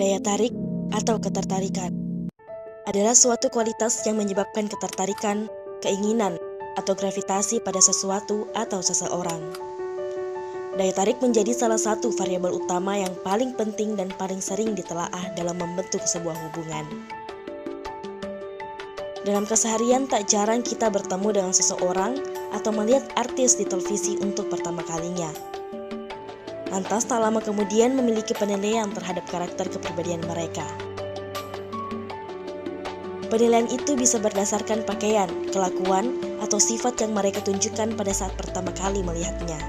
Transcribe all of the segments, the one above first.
Daya tarik atau ketertarikan adalah suatu kualitas yang menyebabkan ketertarikan, keinginan, atau gravitasi pada sesuatu atau seseorang. Daya tarik menjadi salah satu variabel utama yang paling penting dan paling sering ditelaah dalam membentuk sebuah hubungan. Dalam keseharian tak jarang kita bertemu dengan seseorang atau melihat artis di televisi untuk pertama kalinya. Lantas tak lama kemudian memiliki penilaian terhadap karakter kepribadian mereka. Penilaian itu bisa berdasarkan pakaian, kelakuan, atau sifat yang mereka tunjukkan pada saat pertama kali melihatnya.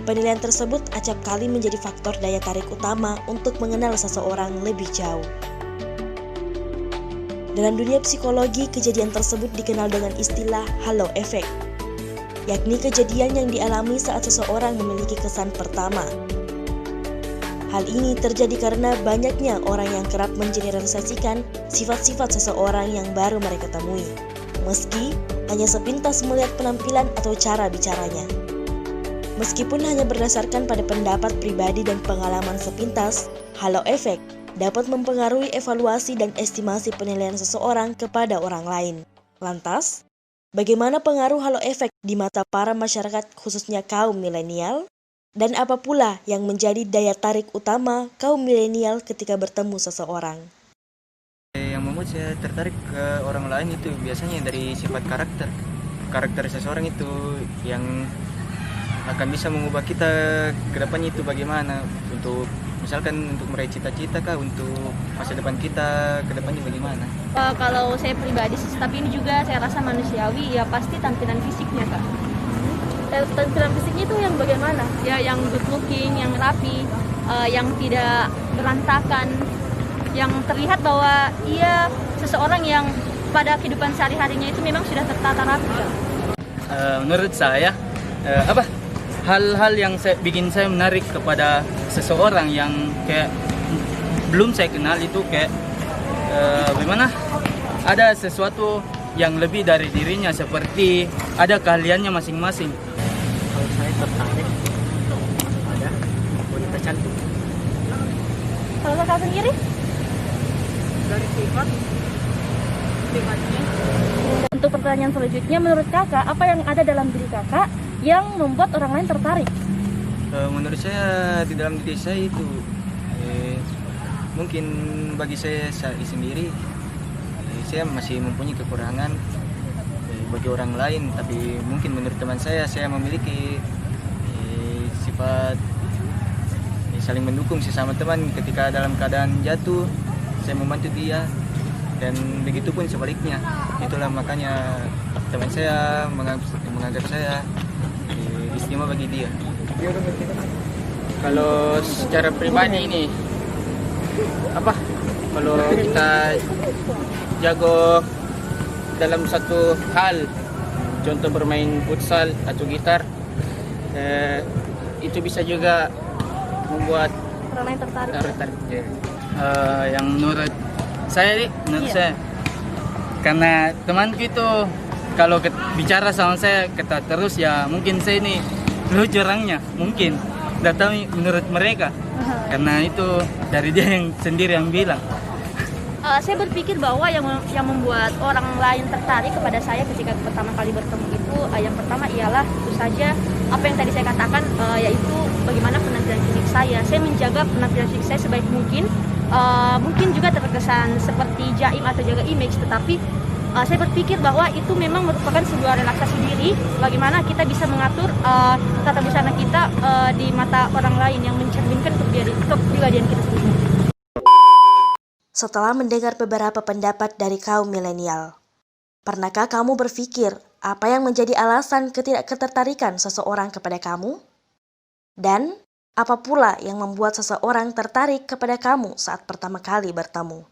Penilaian tersebut acap kali menjadi faktor daya tarik utama untuk mengenal seseorang lebih jauh. Dalam dunia psikologi, kejadian tersebut dikenal dengan istilah halo effect, yakni kejadian yang dialami saat seseorang memiliki kesan pertama. Hal ini terjadi karena banyaknya orang yang kerap mengeneralisasikan sifat-sifat seseorang yang baru mereka temui, meski hanya sepintas melihat penampilan atau cara bicaranya. Meskipun hanya berdasarkan pada pendapat pribadi dan pengalaman sepintas, halo effect dapat mempengaruhi evaluasi dan estimasi penilaian seseorang kepada orang lain. Lantas, bagaimana pengaruh halo effect di mata para masyarakat khususnya kaum milenial? Dan apa pula yang menjadi daya tarik utama kaum milenial ketika bertemu seseorang? Yang membuat saya tertarik ke orang lain itu biasanya dari sifat karakter. Karakter seseorang itu yang akan bisa mengubah kita ke depannya itu bagaimana. Misalkan untuk meraih cita-cita kah, untuk masa depan kita ke depannya bagaimana. Kalau saya pribadi sih, tapi ini juga saya rasa manusiawi, ya pasti tampilan fisiknya Kak. Tampilan fisiknya itu yang bagaimana? Ya yang good looking, yang rapi, yang tidak berantakan, yang terlihat bahwa ia seseorang yang pada kehidupan sehari-harinya itu memang sudah tertata rapi. Menurut saya, hal-hal yang bikin saya menarik kepada seseorang yang kayak belum saya kenal itu kayak bagaimana ada sesuatu yang lebih dari dirinya, seperti ada keahliannya masing-masing. Kalau saya tertarik pada wanita cantik. Kalau Kakak sendiri? Dari sifatnya. Untuk pertanyaan selanjutnya, menurut Kakak, apa yang ada dalam diri Kakak yang membuat orang lain tertarik? Menurut saya di dalam diri saya itu mungkin bagi saya sendiri saya masih mempunyai kekurangan bagi orang lain, tapi mungkin menurut teman saya memiliki sifat saling mendukung sesama teman. Ketika dalam keadaan jatuh saya membantu dia, dan begitupun sebaliknya. Itulah makanya teman saya menganggap saya istimewa bagi dia. Kalau secara pribadi ini kalau kita jago dalam satu hal, contoh bermain futsal atau gitar, itu bisa juga membuat Orang lain tertarik. Yang menurut saya karena temanku itu kalau bicara sama saya ketat terus, ya mungkin saya ini lucu orangnya, mungkin tidak tahu menurut mereka, karena itu dari dia yang sendiri yang bilang. Saya berpikir bahwa yang membuat orang lain tertarik kepada saya ketika pertama kali bertemu itu, yang pertama ialah tentu saja apa yang tadi saya katakan, yaitu bagaimana penampilan fisik saya. Saya menjaga penampilan fisik saya sebaik mungkin. Mungkin juga terkesan seperti jaim atau jaga image, tetapi saya berpikir bahwa itu memang merupakan sebuah relaksasi diri, bagaimana kita bisa mengatur tata busana kita di mata orang lain yang mencerminkan kepribadian kita sendiri. Setelah mendengar beberapa pendapat dari kaum milenial, pernahkah kamu berpikir apa yang menjadi alasan ketidakketertarikan seseorang kepada kamu? Dan apa pula yang membuat seseorang tertarik kepada kamu saat pertama kali bertemu?